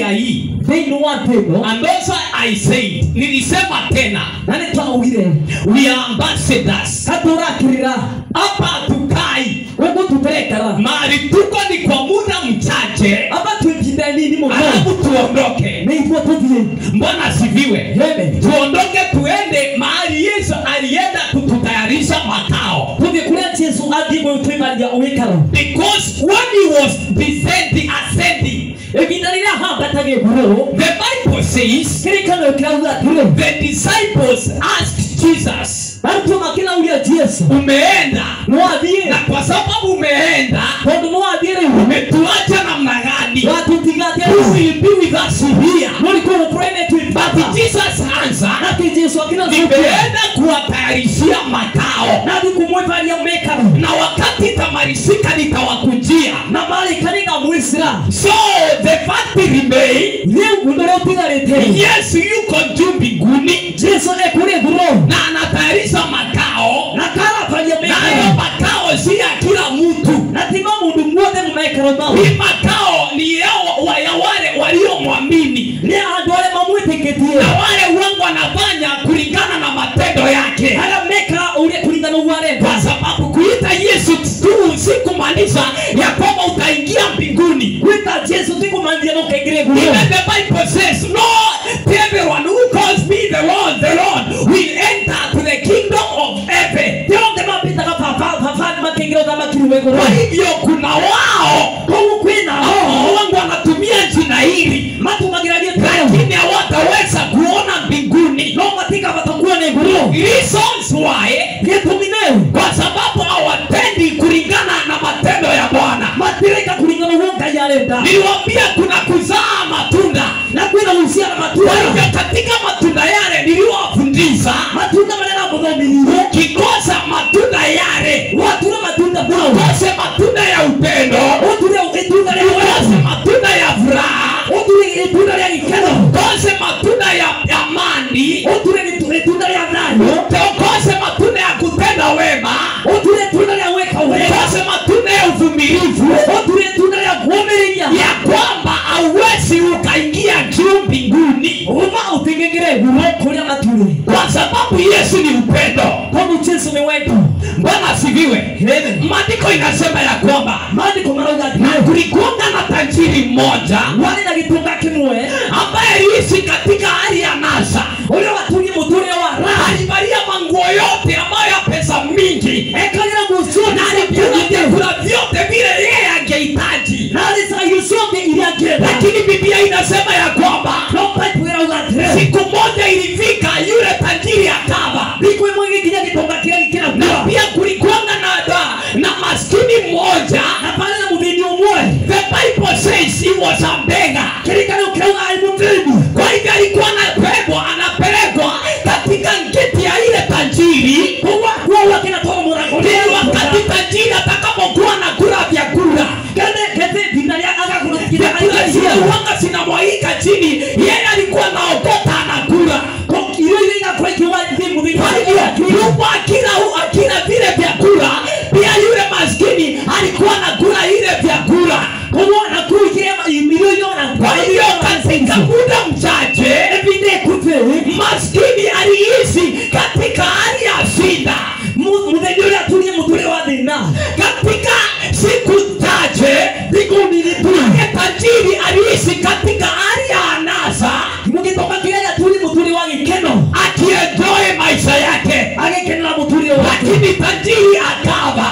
njia hii. They know what they know. And also I said, nilisema tena, Nani tawire. we are ambassadors. Katurakirira. Hapa tukai. Wewe tupelekara. Mahali tuko ni kwa muda mchache. Hapa tuipinde nini mmoja. Alafu tuondoke. Ni hivyo tuvie. Mbona siviwe? Amen. Tuondoke tuende mahali Yesu alienda kututayarisha makao. Tuvie kule Yesu adimu tuibalia uwekaro. Because when he was descending, ascending, the Bible says the disciples asked Jesus, umeenda? Na kwa sababu umeenda, umetuacha namna gani? Who will be with us here? But Jesus answered, nimeenda kuwatayarishia makao, na wakati itamarishika nitawakujia. So the fact remains, yes, yuko juu mbinguni na anatayarisha makao, na hayo makao si ya kila mtu. Hii makao ni ya wale waliomwamini, na wale wangu wanafanya kulingana na matendo yake. Kwa sababu kuita Yesu tu si kumaanisha ya kwamba utaingia mbinguni. Even the Bible says, no, everyone who calls me the Lord will enter to the kingdom of heaven. Kwa hivyo kuna wao wangu wanatumia jina hili, lakini hawataweza kuona mbinguni. Reasons why? Kwa sababu hawatendi kulingana na matendo ya Bwana. Niliwaambia kuna kuzaa matunda. Kwa hivyo katika matunda yale niliwafundisha, ukikosa matunda yale, ukose matunda ya upendo, ukose matunda ya furaha, ukose matunda ya amani, ukose matunda ya kutenda wema, ukose matunda ya uvumilivu, ya kwamba hauwezi ukaingia juu mbinguni. Kwa sababu Yesu ni upendo. Bwana asifiwe. Maandiko inasema ya kwamba kulikuwa na tajiri mmoja ambaye aliishi katika hali ya nasa. Alivalia manguo yote ambayo ya pesa mingi, na alipia vyote vile yeye angehitaji. Lakini Biblia inasema ya kwamba siku moja ilifika, yule tajiri akava. Na pia kulikuwa na maskini mmoja. The Bible says he was a beggar. Kwa hivyo alikuwa anapelekwa katika ngeti ya ile tajiri. Wakati tajiri atakapokuwa na kula vyakula, wanga sinamwaika chini, yeye alikuwa naokota anakula. Akila vile vyakula, pia yule maskini alikuwa anakula ile vyakula. Kwa hiyo katika muda mchache, maskini aliishi katika hali ya shida. Katika siku chache, tajiri aliishi katika hali ya anasa, akienjoy maisha yake. Lakini tajiri akava.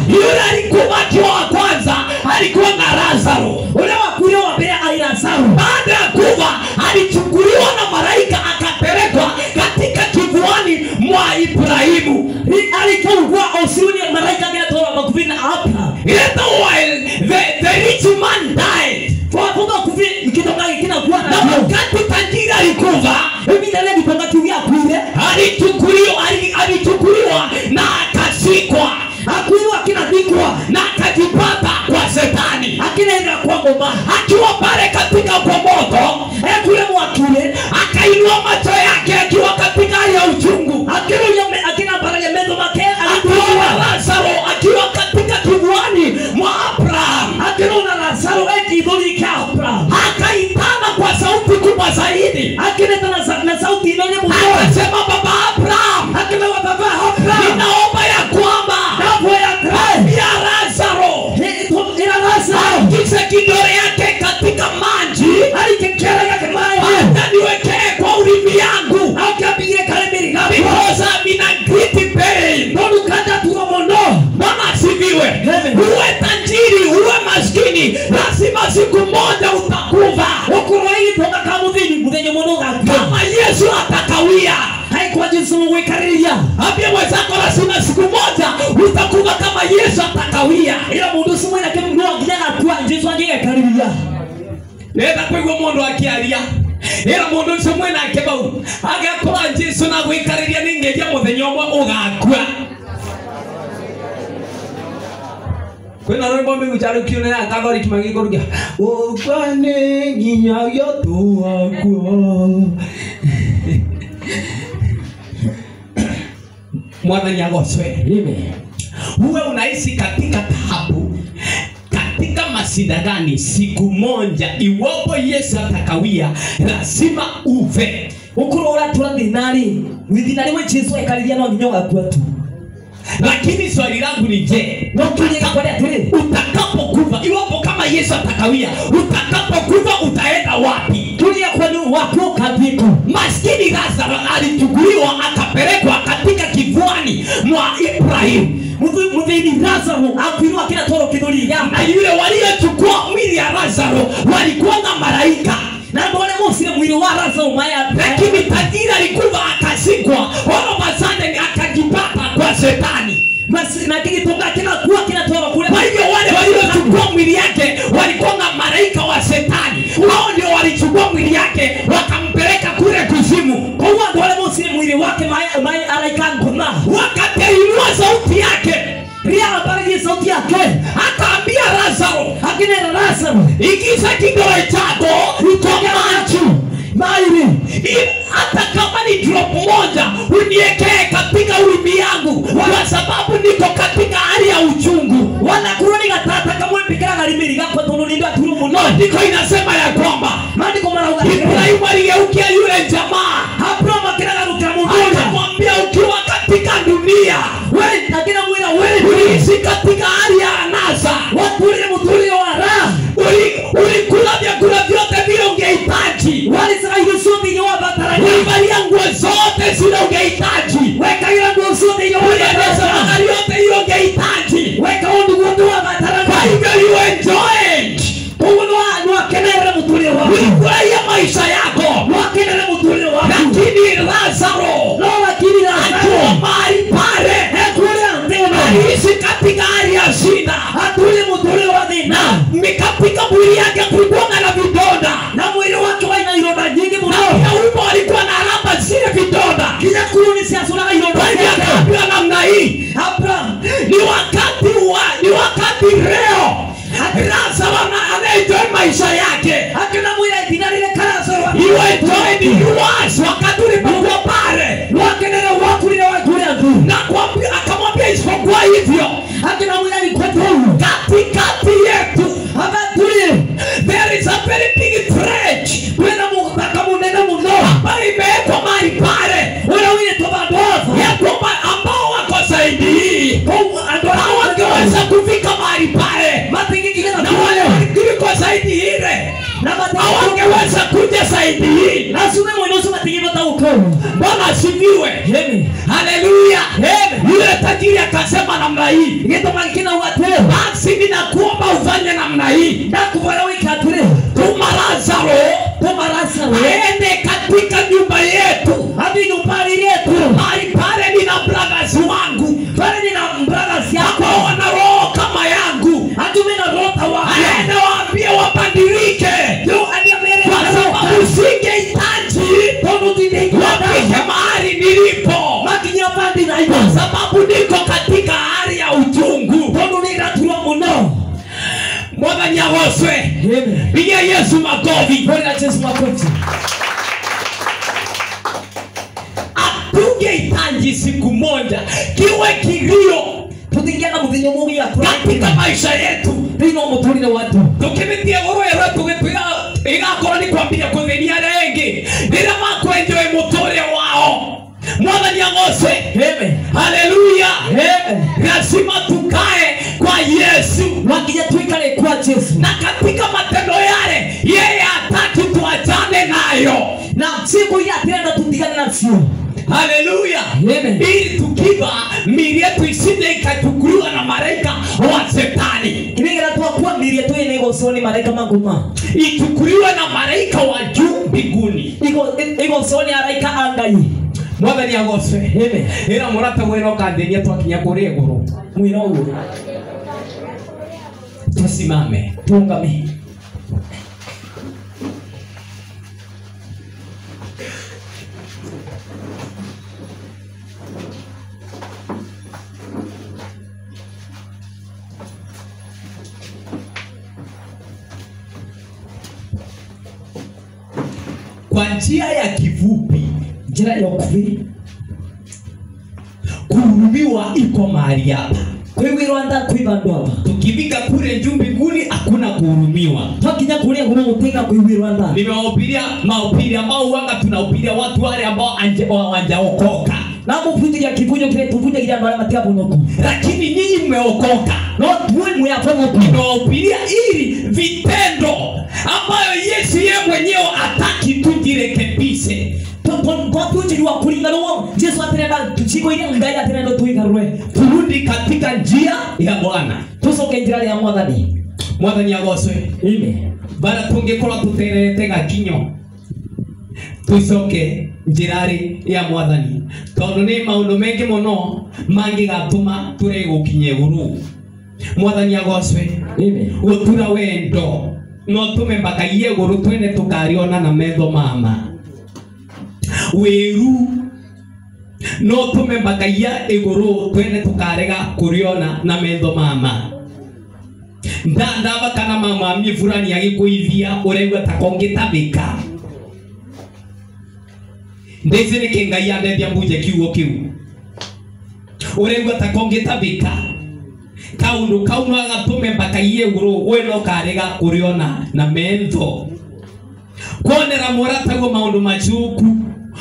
Yule alikuwa akiwa wa kwanza alikuwa na Lazaro. Baada ya kufa alichukuliwa na malaika akapelekwa katika kifuani mwa Ibrahimu. The rich man died. Na wakati tajiri alikufa, alichukuliwa na akashikwa, na akajipata kwa Shetani. Akiwa pale katika kwa moto, akainua macho yake akiwa katika hali ya uchungu. Lazaro akiwa katika kifuani mwa Abraham. chini akineta na sauti inene muno akasema, baba Abraham, akilewa baba Abraham ninaomba ya kwamba dapo ya kai ya Lazaro ila Lazaro kisa kidole yake katika maji alikekera yake maji hata niwekee kwa ulimi yangu akapige kalemiri ngapo because I'm in a great pain. nonu kanda tuwa mono Bwana asifiwe. Amen. Uwe tajiri, uwe maskini, lazima siku moja utakufa. ukuroi toka kamudhini mudhenye mono gakwa Kama Yesu atakawia, haikuwa jinsi Mungu ikariria ambia mwenzako lazima siku moja utakufa kama Yesu atakawia. ila mundu simwe na kemu ndoa kijana kwa Yesu angiye kariria Nenda kwigwo mundu akiaria ira mundu ucio mwena akebau agakora Yesu na gwikariria ningeria muthenya umwe ugakua. Kwena rwimbo mbi gucharu kiune ya kagori kimagikorugia ukwane nginyagia tu wakwa. Mwathani agocwe. Amen. Uwe unaishi katika taabu, katika masida gani, siku moja iwapo Yesu atakawia lazima ufe. Ukurora turathinari withinari we Yesu ekariria no nginyoga kwetu. Lakini swali langu ni je, utakapokufa, iwapo kama Yesu atakawia, utakapokufa utaenda wapi? Tulia kwani wako kabiko. Maskini Lazaro alichukuliwa akapelekwa katika kifuani mwa Ibrahim. Mudhini Lazaro akwirwa kila toro kidoli ya Na yule waliochukua mwili ya Lazaro walikuwa na malaika. na mbona mosile mwili wa Lazaro maya, Lakini tajiri alikuwa akazikwa, wala mazande akajipata kwa shetani. basi na kitonga kila kuwa kila toro kule. Kwa hivyo wale waliochukua mwili yake walikuwa na malaika wa shetani. Wao ndio walichukua mwili yake wakampeleka kule kuzimu. Kwa hiyo wale mosile mwili wake maya alaika ngoma. Wakati aliinua sauti yake, Ria habari ya sauti yake. akaambia Lazaro, Akinena Lazaro, igiza kidole chako kwa maji. mairi. Hata kama ni drop moja uniekee katika ulimi yangu, kwa sababu niko katika hali ya uchungu. Wana kuroni gatata kama mpikira galimiri gako tununindo aturu muno. Ndiko inasema ya kwamba Maandiko marauga Ibrahimu aligeukia yule jamaa, Abraham akiraga rutamundo. akamwambia, ukiwa katika dunia Wewe takina mwira wewe. uliishi katika hali ya anasa, Watuli mutuli wa raha. ulikula vyakula vyote vile ungehitaji, Wali saka yusubi yo bataranya. ulivalia nguo zote zile ungehitaji, Weka ila yusubi yo uliendesha bataranya. magari yote hiyo ungehitaji. Weka undu wa bataranya. Kwa hivyo you enjoyed, Uno kenere mutuli wa. ulifurahia maisha yako. Kenere mutuli wa. Lakini Lazaro No lakini akiwa Lazaro. mahali pale Ekule antema. aliishi katika hali ya shida, Atuli mutuli wa dina. katika mwili yake kulikuwa na vidonda, Na mwili wake waina ironda nyingi na muno. pia umo alikuwa na alama zile vidonda. Kila kuruni siasuna ironda Kwa hivyo nyingi. akaambiwa namna hii, Abraham. ni wakati leo Lazaro anaenjoy maisha yake. Akina mwira dinari le karaso. You enjoyed yours wakati ulipokuwa pale, Wakenere wakulile wakulile tu. na akamwambia isipokuwa hivyo Akina mwira ni kwetu. katikati yetu Abatuli. there is a very big threat Wena mukutaka munene muno. ambayo imewekwa mahali pale, Wena wile toba dofa. ya kwamba ambao wako zaidi hii hawangeweza kufika mahali pale, Matingi kigena na wale waliko zaidi ile na matingi. hawangeweza kuja zaidi hii. Nasume mwenosu matingi bata ukomu. Bwana asifiwe. Amen. Haleluya. Amen. Yule tajiri akasema namna hii, Ngeto makina wate. basi ninakuomba ufanye namna hii, Ndakubara wikatule. tuma Lazaro Tomarasa we. aende katika nyumba yetu. Hadi nyumbani yetu. Mahali pale nina brothers wangu Pale nina brothers yako. ambao wana roho kama yangu, Hatume na rota wa. aende waambie wabadilike, Yo adi amere. kwa sababu singehitaji wapige mahali nilipo, Makinya pandi na kwa ibo. sababu niko katika hali ya uchungu. Tondo ni ratura muno. Mwathani agocwe. Amen. Pigia Yesu makofi. Bwana Yesu makofi. Hatungehitaji siku moja kiwe kilio Tutingia na muthinyo mugi ya katika maisha yetu, Rino mutulile watu. tukibitia goro ya ratu gitwira igakorwo ni kwambia kuthenia rengi, Mwathani agocwe. Amen. Haleluya. Amen. Lazima tukae kwa Yesu. Wakija tuikale kwa Yesu. Na katika matendo yale yeye hataki tuachane nayo. Na siku ile atenda tutigane nayo. Haleluya. Amen. Ili tukiva miili yetu isije ikachukuliwa na malaika wa Shetani. Kile tunakuwa miili yetu inegosoni malaika maguma. Ichukuliwe na malaika wa juu mbinguni. Iko soni malaika angai. Mwathani agocwe. Amen. Ira murata weno kanderia twakinya kuri iguru. Mwira ugu. Tusimame. Tuungame. Kwa njia ya kifupi, njia ya kufi kuhurumiwa iko mahali hapa. Kwewirwa nda kwibandwa hapa. Tukifika kule juu mbinguni hakuna kuhurumiwa. Tukinya kule ngumu utenga kwewirwa nda. Nimewahubiria mahubiri ambao wanga tunahubiria watu wale ambao hawajaokoka. Na mfunzi ya kifunyo kile tuvunja ile ambayo matia bonoko. Lakini nyinyi mmeokoka. No tuwe mwafamu kwa. Tunahubiria ili vitendo ambayo Yesu yeye mwenyewe hataki tujirekebishe. Kwa tujiliwa kulingana wao Yesu atenda tuchiko ile ngai atenda tuikarwe. Turudi katika njia ya Bwana. Tusoke njia ya Mwathani. Mwathani agocwe. Amen. Bara tungikora tuterete gakinyo. Tusoke njirari ya Mwathani. Tondu ni maundu mengi muno mangigatuma ture gukinye guru. Mwathani agocwe. Amen. Gutura wendo no tume mpaka iye guru twene tukariona na metho mama. Weru no tume mpaka iya iguru twene tukarega kuriona na metho mama. Ndaba kana mama mifurani agikuithia uregwa takongitabika. Ndeze ni kenga yande dia mbuje kiugo kiu. Uregwa takongitabika. Kaundu kauma gatume mpaka iye iguru we no karega kuriona na metho. Kuonera murata go maundu macuku.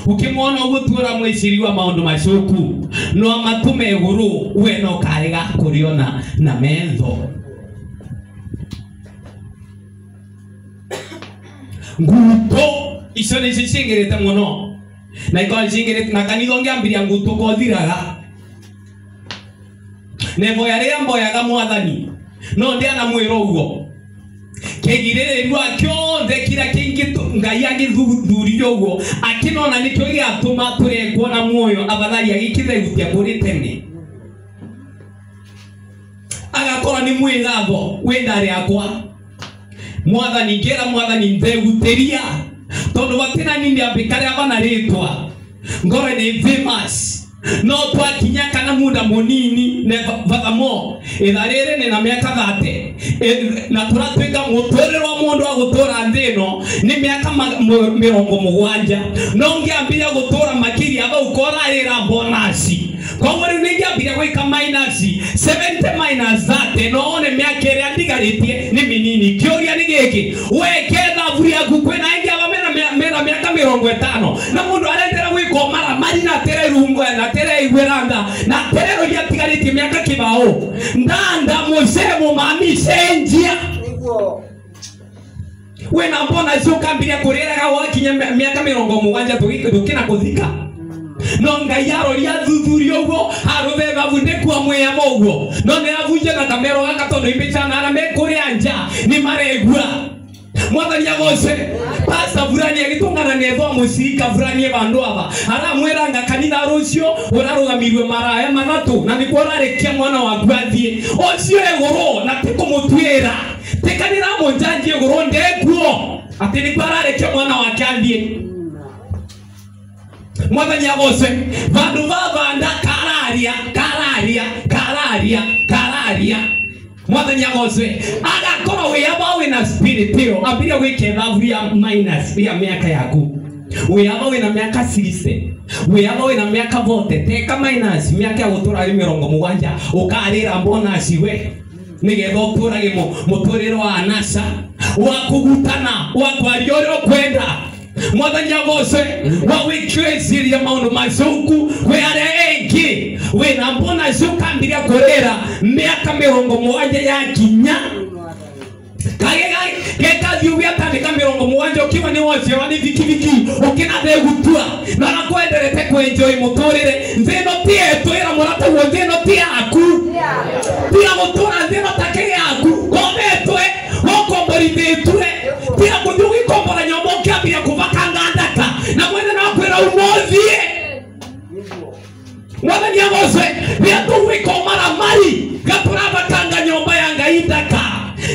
Ukimwona ugutura mwiciri wa maundu macuku no amatume iguru we no karega kuriona na metho. Nguto icio ni cingirite muno na iko cingirite na kanitho ngiambiria nguto kothiraga nebo yaria mboyaga Mwathani no ndiana mwiro ugo kegirererwa kyonthe kira kingi ngai agithuthurio ugo akinona nikyo giatuma turegwo na muoyo abathari agikithaigutia kuri tene agakora ni mwigatho wendari akwa Mwathani ngera Mwathani nthegutiria tondu batina nindi ambikare abana ritwa ngore ni famous no twakinya kana muda munini ne vathamo itharire ni na miaka 30 na turatwika mutorero mundu agutora ndino ni miaka 70 no ngiambira gutora makiri aba ukora rira bonasi kwa wori ni ngiambira gwika minus 70 minus that no one miaka iri andigaritie ni minini kioria ni giki weketha vuria gukwena ingi aba mena miaka 50 na mundu arendera gwiko mara mari na tere rungu na tere igweranda na tere ria tigariti miaka kibao ndanda musemo mami senjia wena mbona zuka mbira kurera ga wakinya miaka 70 tukina kuthika no ngai yaro ria thuthurio ugo aruthetha bunde kwa mweya moguo no ne avunje na kamero gaka tondu imbichana na mekuri anja ni maregua Mwathani agocwe pastor fulani agitungana netho musika fulani bandu aba ara mweranga kanitha rucio urarugamirwe maraya mathatu na nikuo rarekia mwana waku athie ocio egoro na tikumutwira tikanira munjanji egoro ndekuo ati nikuo rarekia mwana wake athie Mwathani agocwe bandu babanda kararia Mwathani agocwe agakora we aba we na spirit yo abiria wiketha vuria minus ya miaka yaku we aba we na miaka 60 we aba we na miaka 40 teka minus miaka ya gutura 70 ukarira bonus we nigetha uturage muturiro wa anasa wa kugutana wa kwario ro kwenda Mwathani agocwe wawikwe siri ya maundu macuku we are engi we na mbona cuka mbiria kurera miaka 70 ya kinya keka thiuya tandika 70 ukiwa ni wote wani vikiviki ukina thegutua na nakuenderete kuenjoy muturire nzeno tie twira murata wo nzeno tie aku pia mutura nzeno take yaku kometwe okomborithitwe pia kuthugi kombora nyomo kiambia kuvakanga ndaka na mwene na kwira umothie Mwathani agocwe pia tuwiko maramari gaturavakanga nyomba ya Ngai ndaka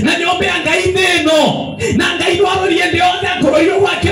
na nyomba ya Ngai neno na Ngai warorie ndiothe kuroiro gwake